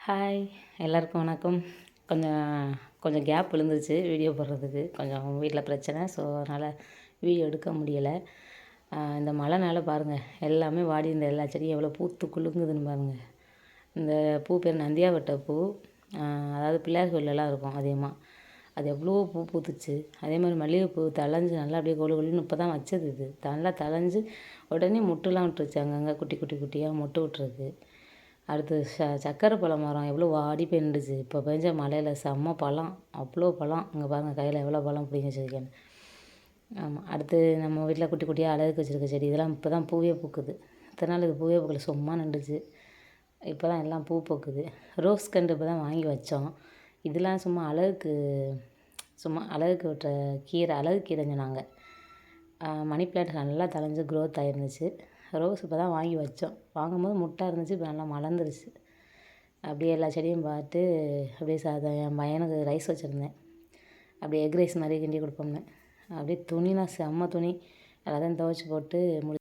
Hi எல்லாருக்கும் வணக்கம். கொஞ்சம் கொஞ்சம் கேப் விழுந்துருச்சு வீடியோ போடுறதுக்கு. கொஞ்சம் வீட்டில் பிரச்சனை. ஸோ அதனால் வீடியோ எடுக்க முடியலை. இந்த மழைனால பாருங்கள் எல்லாமே வாடி இந்த எல்லா செடியும் எவ்வளோ பூத்து குலுங்குதுன்னு பாருங்கள். இந்த பூ பேர் நந்தியாவட்டை பூ. அதாவது பிள்ளையார் கோயிலெலாம் இருக்கும் அதிகமாக. அது எவ்வளோ பூ பூத்துச்சு. அதே மாதிரி மல்லிகைப்பூ தழைஞ்சு நல்லா அப்படியே கொழு கொழுன்னு இப்போ தான் வச்சது. இது நல்லா தழைஞ்சு உடனே மொட்டுலாம் விட்டுருச்சு. அங்கங்கே குட்டி குட்டி குட்டியாக மொட்டு விட்டுருக்கு. அடுத்து சக்கரை பழம் மரம் எவ்வளோ வாடி போய் நின்றுச்சு. இப்போ பெஞ்ச மழையில் செம்ம பழம், அவ்வளோ பழம். இங்கே பாருங்கள் கையில் எவ்வளோ பழம் பிடிங்கி வச்சுருக்கேன்னு. ஆமாம். அடுத்து நம்ம வீட்டில் குட்டி குட்டியாக அழகுக்கு வச்சுருக்க செடி இதெல்லாம் இப்போ தான் பூவே பூக்குது. இத்தனை நாள் இது பூவே பூக்கல, சும்மா நின்றுச்சு. இப்போ தான் எல்லாம் பூ பூக்குது. ரோஸ் கன்று இப்போ தான் வாங்கி வச்சோம். இதெல்லாம் சும்மா அழகுக்கு விட்டுற கீரை, அழகு கீரைன்னு சொன்னாங்க. மணி பிளான்ட் நல்லா தழைஞ்சு க்ரோத் ஆகிருந்துச்சு. ரோஸ் இப்போ தான் வாங்கி வச்சோம். வாங்கும்போது முட்டாக இருந்துச்சு, இப்போ நல்லா மலர்ந்துருச்சு. அப்படியே எல்லா செடியும் பார்த்து அப்படியே என் பையனுக்கு ரைஸ் வச்சுருந்தேன். அப்படியே எக் ரைஸ் மாதிரி கிண்டி கொடுப்போம்னு. அப்படியே துணிலாம் செம்ம துணி எல்லாத்தையும் துவைச்சி போட்டு